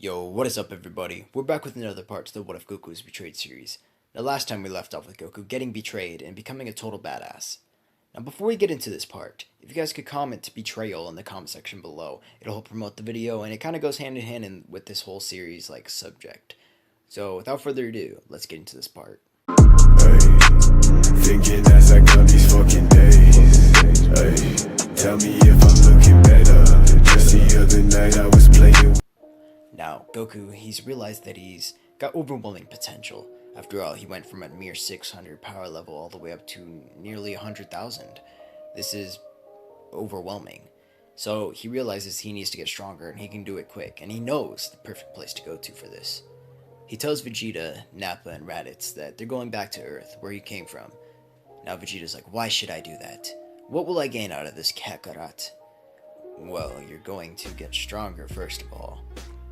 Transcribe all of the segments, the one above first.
Yo, what is up everybody? We're back with another part to the What If Goku Was Betrayed series. Now last time we left off with Goku getting betrayed and becoming a total badass. Now before we get into this part, if you guys could comment betrayal in the comment section below, it'll help promote the video and it kind of goes hand in hand with this whole series subject. So without further ado, let's get into this part. Ay, thinking as I count these fucking days. Ay, tell me if I'm looking better. Just the other night I was playing. Now, Goku, he's realized that he's got overwhelming potential. After all, he went from a mere 600 power level all the way up to nearly 100,000. This is overwhelming. So he realizes he needs to get stronger and he can do it quick, and he knows the perfect place to go to for this. He tells Vegeta, Nappa, and Raditz that they're going back to Earth, where he came from. Now Vegeta's like, why should I do that? What will I gain out of this Kakarot? Well, you're going to get stronger first of all.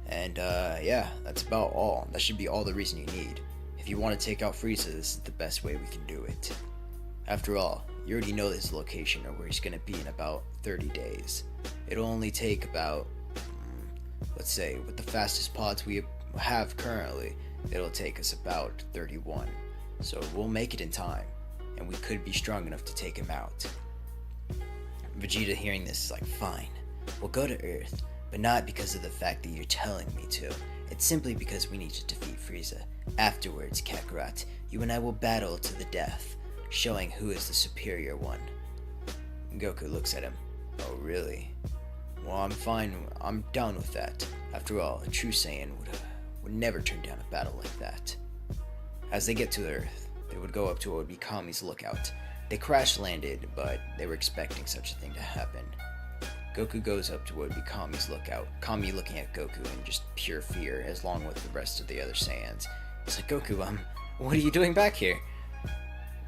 And yeah, that's about all. That should be all the reason you need. If you want to take out Frieza, this is the best way we can do it. After all, you already know his location or where he's going to be in about 30 days. It'll only take about, let's say, with the fastest pods we have currently, it'll take us about 31. So we'll make it in time, and we could be strong enough to take him out. Vegeta hearing this is like, fine, we'll go to Earth. But not because of the fact that you're telling me to. It's simply because we need to defeat Frieza. Afterwards, Kakarot, you and I will battle to the death, showing who is the superior one. Goku looks at him. Oh, really? Well, I'm fine. I'm down with that. After all, a true Saiyan would never turn down a battle like that. As they get to the Earth, they would go up to what would be Kami's lookout. They crash landed, but they were expecting such a thing to happen. Goku goes up to what would be Kami's lookout, Kami looking at Goku in just pure fear, as long with the rest of the other Saiyans. He's like, Goku, what are you doing back here?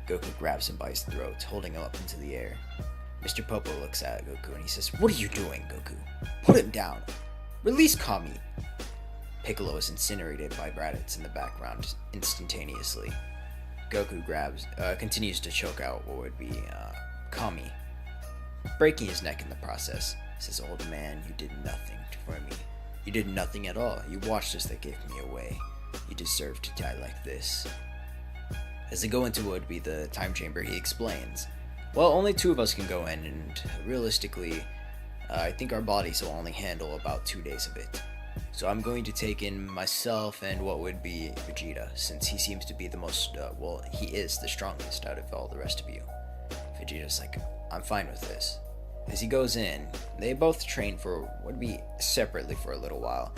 Goku grabs him by his throat, holding him up into the air. Mr. Popo looks at Goku and he says, what are you doing, Goku? Put him down! Release Kami! Piccolo is incinerated by Raditz in the background instantaneously. Goku continues to choke out what would be Kami, breaking his neck in the process. Says, old man, you did nothing for me. You did nothing at all. You watched us that gave me away. You deserve to die like this. As they go into what would be the time chamber, he explains, well, only two of us can go in, and realistically, I think our bodies will only handle about 2 days of it. So I'm going to take in myself and what would be Vegeta, since he seems to be the most, he is the strongest out of all the rest of you. Vegeta's like, I'm fine with this. As he goes in, they both train for what would be separately for a little while,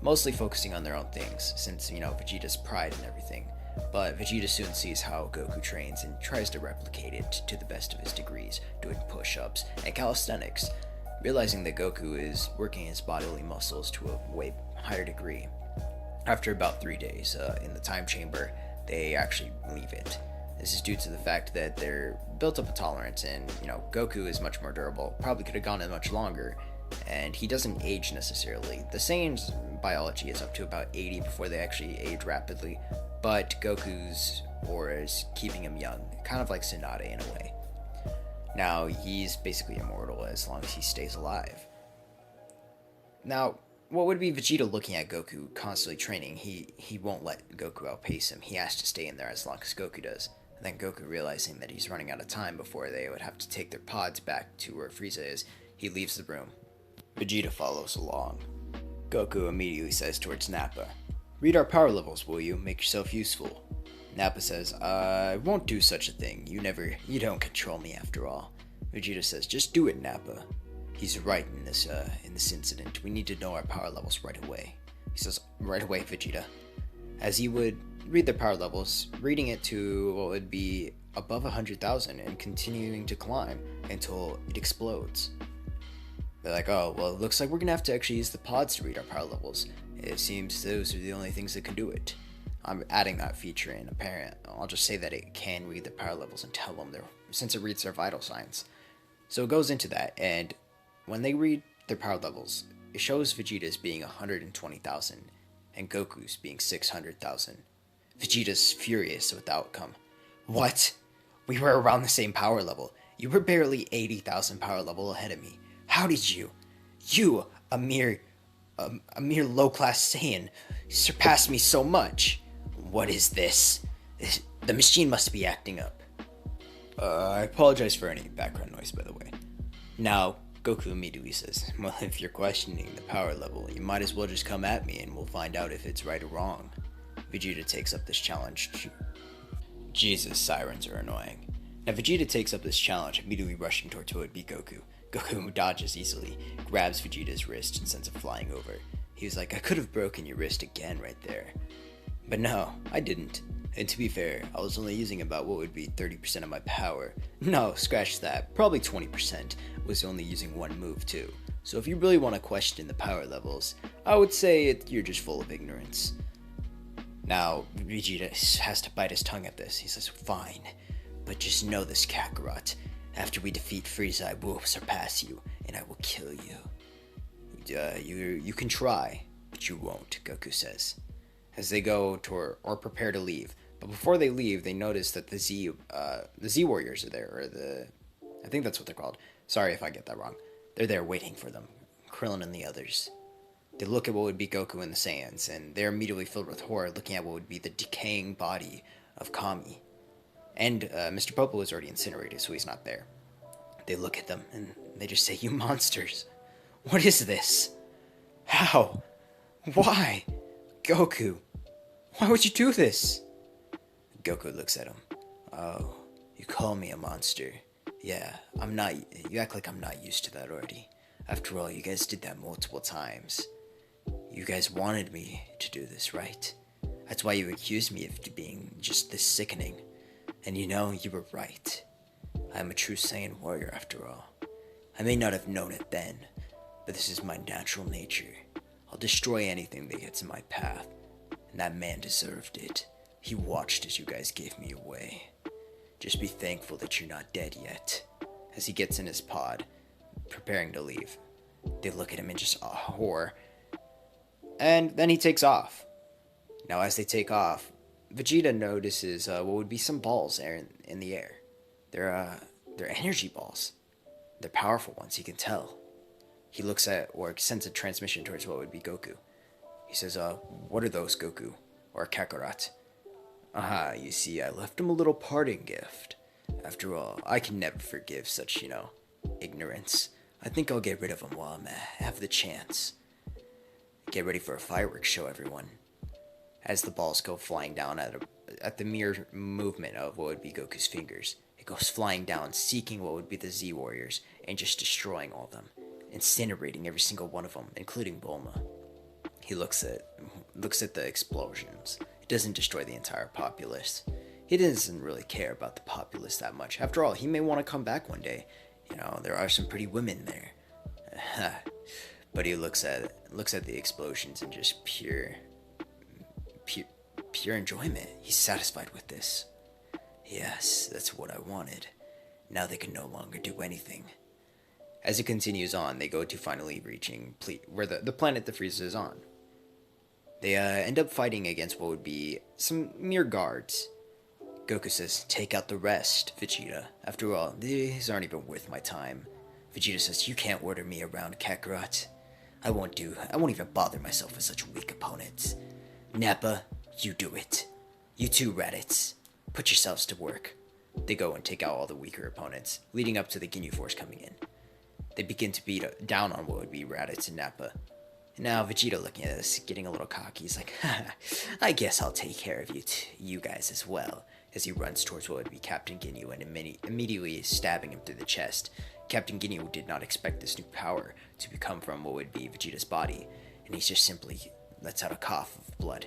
mostly focusing on their own things, since, Vegeta's pride and everything. But Vegeta soon sees how Goku trains and tries to replicate it to the best of his degrees, doing push-ups and calisthenics, realizing that Goku is working his bodily muscles to a way higher degree. After about 3 days in the time chamber, they actually leave it. This is due to the fact that they're built up a tolerance, and Goku is much more durable, probably could have gone in much longer, and he doesn't age necessarily. The Saiyan's biology is up to about 80 before they actually age rapidly, but Goku's aura is keeping him young, kind of like Tsunade in a way. Now, he's basically immortal as long as he stays alive. Now, what would be Vegeta looking at Goku constantly training? He won't let Goku outpace him. He has to stay in there as long as Goku does. And then Goku, realizing that he's running out of time before they would have to take their pods back to where Frieza is, he leaves the room. Vegeta follows along. Goku immediately says towards Nappa, read our power levels, will you? Make yourself useful. Nappa says, I won't do such a thing. You don't control me after all. Vegeta says, just do it, Nappa. He's right in this incident. We need to know our power levels right away. He says, right away, Vegeta. As he would read their power levels, reading it to what would be above 100,000 and continuing to climb until it explodes. They're like, oh, well, it looks like we're going to have to actually use the pods to read our power levels. It seems those are the only things that can do it. I'm adding that feature in apparent. I'll just say that it can read the power levels and tell them since it reads their vital signs. So it goes into that, and when they read their power levels, it shows Vegeta's being 120,000 and Goku's being 600,000. Vegeta's furious with the outcome. What? We were around the same power level. You were barely 80,000 power level ahead of me. How did you, a mere A mere low-class Saiyan. You surpassed me so much. What is this? The machine must be acting up. I apologize for any background noise, by the way. Now, Goku immediately says, well, if you're questioning the power level, you might as well just come at me and we'll find out if it's right or wrong. Vegeta takes up this challenge. Jesus, sirens are annoying. Now, Vegeta takes up this challenge, immediately rushing towards what would be Goku. Goku dodges easily, grabs Vegeta's wrist, and sends him flying over. He was like, I could have broken your wrist again right there. But no, I didn't. And to be fair, I was only using about what would be 30% of my power. No, scratch that. Probably 20% was only using one move too. So if you really want to question the power levels, I would say you're just full of ignorance. Now, Vegeta has to bite his tongue at this. He says, fine, but just know this, Kakarot. After we defeat Frieza, I will surpass you, and I will kill you. You can try, but you won't, Goku says. As they go toward, or prepare to leave. But before they leave, they notice that the Z Warriors are there, I think that's what they're called. Sorry if I get that wrong. They're there waiting for them, Krillin and the others. They look at what would be Goku and the Saiyans, and they're immediately filled with horror, looking at what would be the decaying body of Kami. And Mr. Popo is already incinerated, so he's not there. They look at them, and they just say, you monsters. What is this? How? Why? Goku, why would you do this? Goku looks at him. Oh, you call me a monster. Yeah, you act like I'm not used to that already. After all, you guys did that multiple times. You guys wanted me to do this, right? That's why you accused me of being just this sickening. And you know, you were right. I'm a true Saiyan warrior after all. I may not have known it then, but this is my natural nature. I'll destroy anything that gets in my path. And that man deserved it. He watched as you guys gave me away. Just be thankful that you're not dead yet. As he gets in his pod, preparing to leave, they look at him in just horror. And then he takes off. Now as they take off, Vegeta notices what would be some balls in the air. They're energy balls. They're powerful ones, he can tell. He looks at, or sends a transmission towards what would be Goku. He says, what are those, Goku? Or Kakarot? Aha, you see, I left him a little parting gift. After all, I can never forgive such, ignorance. I think I'll get rid of him while I have the chance. Get ready for a fireworks show, everyone. As the balls go flying down at the mere movement of what would be Goku's fingers, it goes flying down, seeking what would be the Z Warriors, and just destroying all of them, incinerating every single one of them, including Bulma. He looks at the explosions. It doesn't destroy the entire populace. He doesn't really care about the populace that much. After all, he may want to come back one day. There are some pretty women there. But he looks at the explosions and just pure enjoyment. He's satisfied with this. Yes, that's what I wanted. Now they can no longer do anything. As it continues on, they go to finally reaching where the planet the Frieza is on. They end up fighting against what would be some mere guards. Goku says, take out the rest, Vegeta. After all, these aren't even worth my time. Vegeta says, you can't order me around, Kakarot. I won't even bother myself with such weak opponents. Nappa, you do it. You too, Raditz. Put yourselves to work. They go and take out all the weaker opponents, leading up to the Ginyu Force coming in. They begin to beat down on what would be Raditz and Nappa. Now Vegeta, looking at this, getting a little cocky, he's like, haha, I guess I'll take care of you guys as well, as he runs towards what would be Captain Ginyu and immediately stabbing him through the chest. Captain Ginyu did not expect this new power to come from what would be Vegeta's body, and he just simply lets out a cough of blood.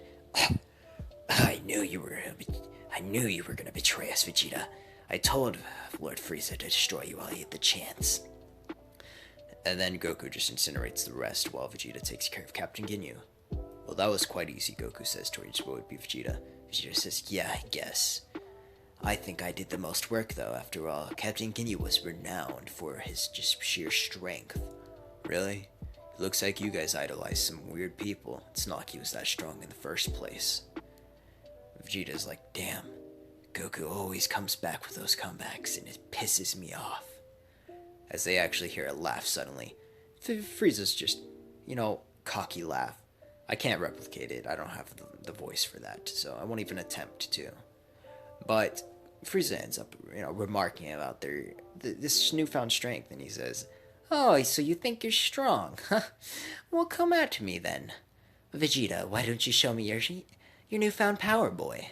I knew you were gonna betray us, Vegeta. I told Lord Frieza to destroy you while he had the chance. And then Goku just incinerates the rest while Vegeta takes care of Captain Ginyu. Well, that was quite easy, Goku says towards what would be Vegeta. Vegeta says, yeah, I guess. I think I did the most work, though. After all, Captain Ginyu was renowned for his just sheer strength. Really? It looks like you guys idolize some weird people. It's not like he was that strong in the first place. Vegeta's like, damn, Goku always comes back with those comebacks, and it pisses me off. As they actually hear a laugh suddenly, Frieza's just, cocky laugh. I can't replicate it. I don't have the voice for that, so I won't even attempt to. But Frieza ends up, remarking about this newfound strength, and he says, "Oh, so you think you're strong, huh? Well, come at me then. Vegeta, why don't you show me your newfound power, boy?"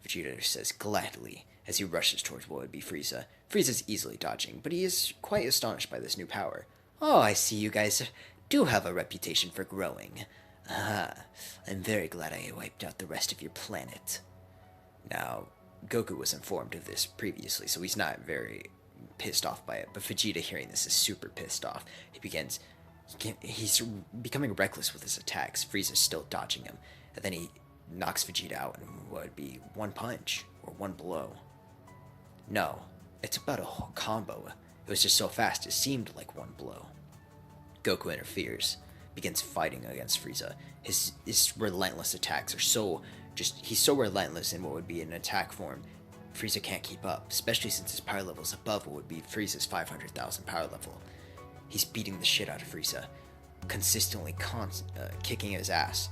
Vegeta says gladly as he rushes towards what would be Frieza. Frieza's easily dodging, but he is quite astonished by this new power. "Oh, I see you guys do have a reputation for growing. Ah, I'm very glad I wiped out the rest of your planet." Now, Goku was informed of this previously, so he's not very pissed off by it. But Vegeta, hearing this, is super pissed off. He's becoming reckless with his attacks. Frieza's still dodging him, and then he knocks Vegeta out in what would be one punch or one blow. No, it's about a whole combo. It was just so fast, it seemed like one blow. Goku interferes, begins fighting against Frieza. His relentless attacks are he's so relentless in what would be an attack form. Frieza can't keep up, especially since his power level is above what would be Frieza's 500,000 power level. He's beating the shit out of Frieza, consistently kicking his ass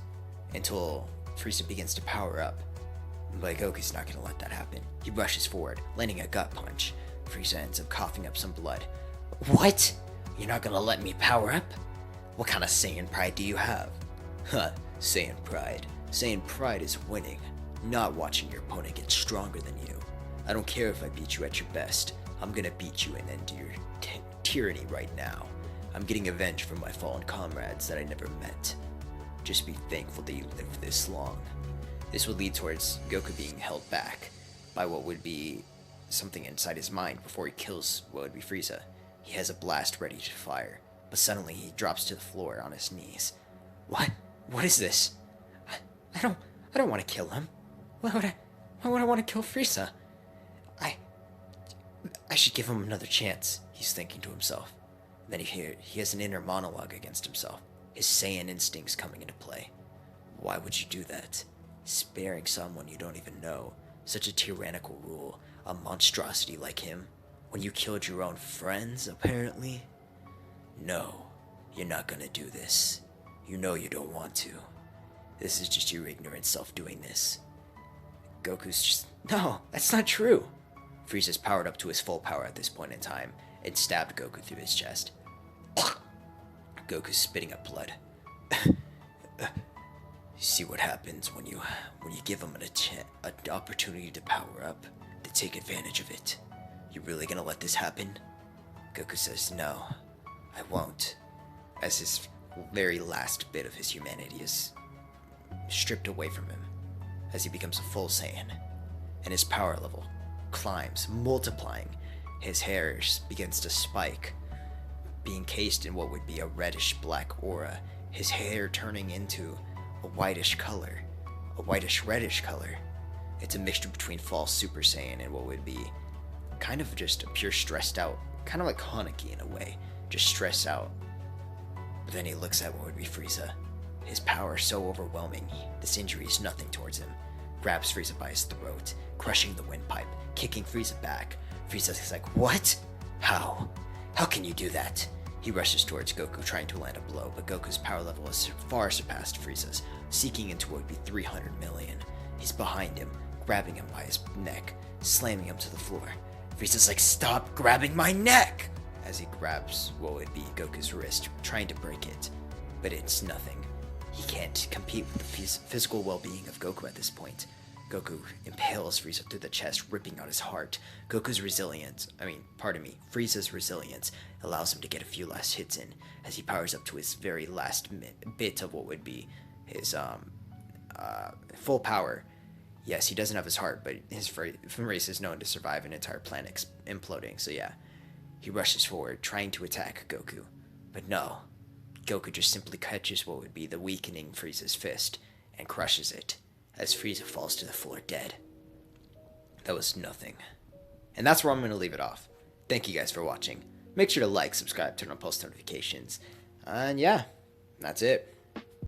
until Frieza begins to power up. But Goku's not going to let that happen. He rushes forward, landing a gut punch. Frieza ends up coughing up some blood. "What? You're not going to let me power up? What kind of Saiyan pride do you have?" "Huh, Saiyan pride. Saiyan pride is winning, not watching your opponent get stronger than you. I don't care if I beat you at your best. I'm gonna beat you and end your tyranny right now. I'm getting revenge from my fallen comrades that I never met. Just be thankful that you lived this long." This would lead towards Goku being held back by what would be something inside his mind before he kills what would be Frieza. He has a blast ready to fire, but suddenly he drops to the floor on his knees. What is this? I don't want to kill him. Why would I want to kill Frieza? I should give him another chance, he's thinking to himself. Then he has an inner monologue against himself, his Saiyan instincts coming into play. Why would you do that? Sparing someone you don't even know, such a tyrannical rule, a monstrosity like him, when you killed your own friends, apparently? No, you're not gonna do this. You know you don't want to. This is just your ignorant self doing this. Goku's just, "No, that's not true." Frieza's powered up to his full power at this point in time and stabbed Goku through his chest. Goku's spitting up blood. See what happens when you give him an opportunity to power up, to take advantage of it. You really gonna let this happen? Goku says, "No, I won't," as his very last bit of his humanity is stripped away from him, as he becomes a full Saiyan, and his power level climbs, multiplying. His hair begins to spike, being cased in what would be a reddish-black aura, his hair turning into a whitish color, a whitish-reddish color. It's a mixture between false Super Saiyan and what would be kind of just a pure stressed out, kind of like Hanaki in a way, just stressed out. But then he looks at what would be Frieza. His power so overwhelming, this injury is nothing towards him. Grabs Frieza by his throat, crushing the windpipe, kicking Frieza back. Frieza's like, "What? How? How can you do that?" He rushes towards Goku, trying to land a blow, but Goku's power level has far surpassed Frieza's, seeking into what would be 300 million. He's behind him, grabbing him by his neck, slamming him to the floor. Frieza's like, "Stop grabbing my neck!" as he grabs what would be Goku's wrist, trying to break it. But it's nothing. He can't compete with the physical well-being of Goku at this point. Goku impales Frieza through the chest, ripping out his heart. Frieza's resilience allows him to get a few last hits in, as he powers up to his very last bit of what would be his full power. Yes, he doesn't have his heart, but his race is known to survive an entire planet imploding, so yeah. He rushes forward, trying to attack Goku. But no. Goku just simply catches what would be the weakening Frieza's fist and crushes it, as Frieza falls to the floor dead. That was nothing. And that's where I'm going to leave it off. Thank you guys for watching. Make sure to like, subscribe, turn on post notifications. And yeah, that's it.